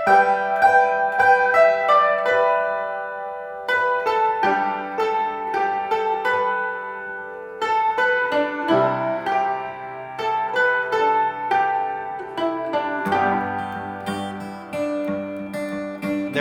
There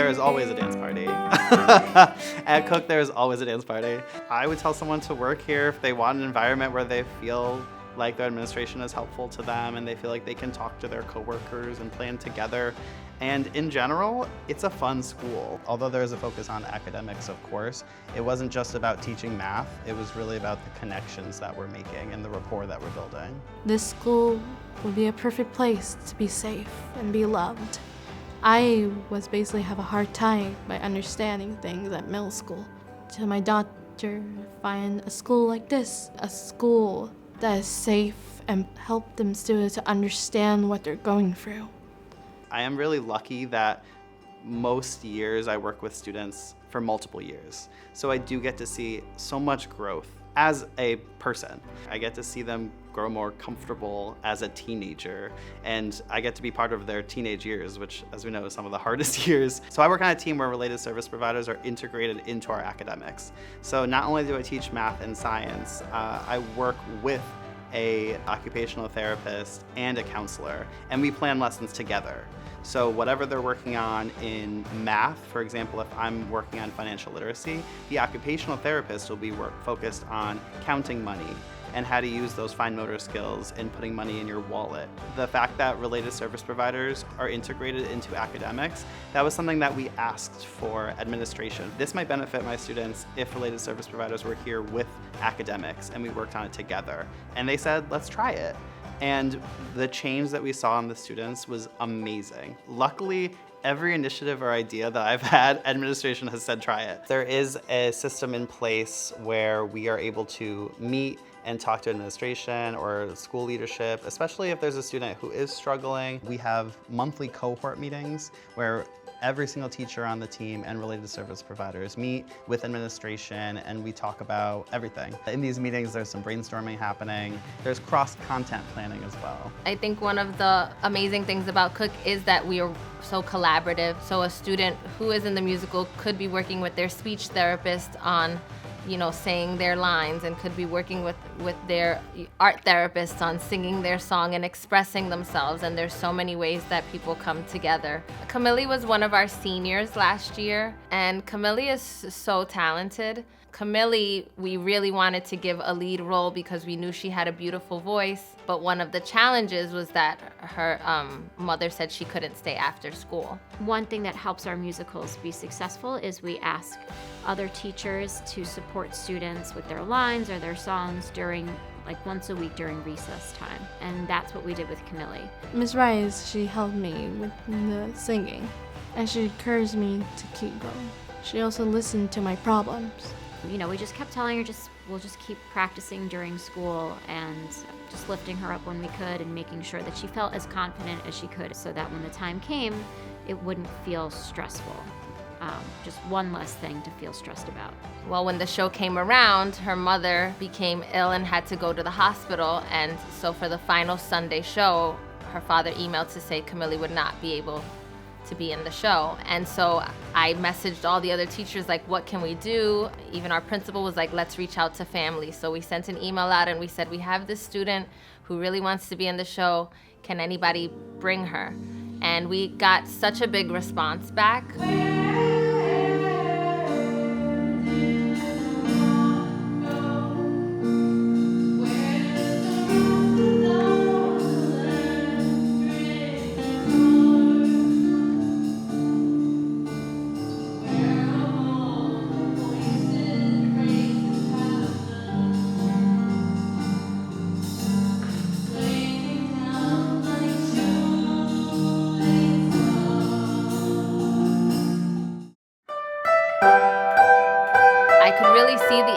is always a dance party. At Cooke, there is always a dance party. I would tell someone to work here if they want an environment where they feel like their administration is helpful to them and they feel like they can talk to their coworkers and plan together. And in general, it's a fun school. Although there is a focus on academics, of course, it wasn't just about teaching math. It was really about the connections that we're making and the rapport that we're building. This school would be a perfect place to be safe and be loved. I was basically have a hard time by understanding things at middle school. To my daughter, find a school like this, a school that is safe and help them students to understand what they're going through. I am really lucky that most years I work with students for multiple years. So I do get to see so much growth as a person. I get to see them grow more comfortable as a teenager, and I get to be part of their teenage years, which, as we know, is some of the hardest years. So I work on a team where related service providers are integrated into our academics. So not only do I teach math and science, I work with an occupational therapist and a counselor, and we plan lessons together. So whatever they're working on in math, for example, if I'm working on financial literacy, the occupational therapist will be focused on counting money and how to use those fine motor skills and putting money in your wallet. The fact that related service providers are integrated into academics, that was something that we asked for administration. This might benefit my students if related service providers were here with academics and we worked on it together. And they said, let's try it. And the change that we saw in the students was amazing. Luckily, every initiative or idea that I've had, administration has said try it. There is a system in place where we are able to meet and talk to administration or school leadership, especially if there's a student who is struggling. We have monthly cohort meetings where every single teacher on the team and related service providers meet with administration and we talk about everything. In these meetings, there's some brainstorming happening. There's cross-content planning as well. I think one of the amazing things about Cooke is that we are so collaborative. So a student who is in the musical could be working with their speech therapist on saying their lines, and could be working with their art therapist on singing their song and expressing themselves, and there's so many ways that people come together. Camille was one of our seniors last year, and Camille is so talented. Camille, we really wanted to give a lead role because we knew she had a beautiful voice, but one of the challenges was that her mother said she couldn't stay after school. One thing that helps our musicals be successful is we ask other teachers to support students with their lines or their songs during, once a week during recess time. And that's what we did with Camille. Miss Rice, she helped me with the singing, and she encouraged me to keep going. She also listened to my problems. We just kept telling her we'll just keep practicing during school and just lifting her up when we could and making sure that she felt as confident as she could so that when the time came, it wouldn't feel stressful. Just one less thing to feel stressed about. Well, when the show came around, her mother became ill and had to go to the hospital, and so for the final Sunday show, her father emailed to say Camille would not be able to be in the show. And so I messaged all the other teachers, what can we do? Even our principal was like, let's reach out to families. So we sent an email out and we said, we have this student who really wants to be in the show. Can anybody bring her? And we got such a big response back.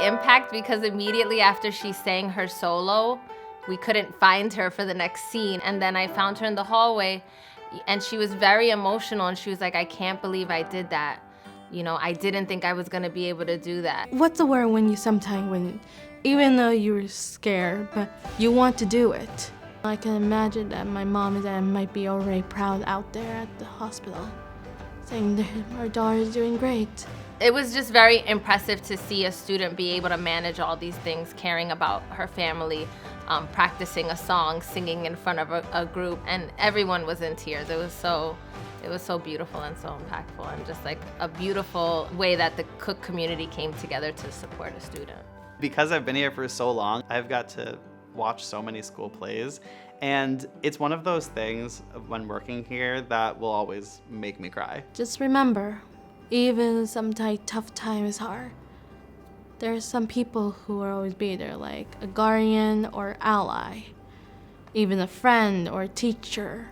Impact because immediately after she sang her solo, we couldn't find her for the next scene. And then I found her in the hallway and she was very emotional and she was like, I can't believe I did that. I didn't think I was gonna be able to do that. What's the word when even though you're scared, but you want to do it? I can imagine that my mom and dad might be already proud out there at the hospital. saying that our daughter's doing great. It was just very impressive to see a student be able to manage all these things, caring about her family, practicing a song, singing in front of a group, and everyone was in tears. It was so beautiful and so impactful, and just like a beautiful way that the Cooke community came together to support a student. Because I've been here for so long, I've got to watch so many school plays, and it's one of those things when working here that will always make me cry. Just remember, even sometimes tough times are, there are some people who will always be there, like a guardian or ally, even a friend or teacher.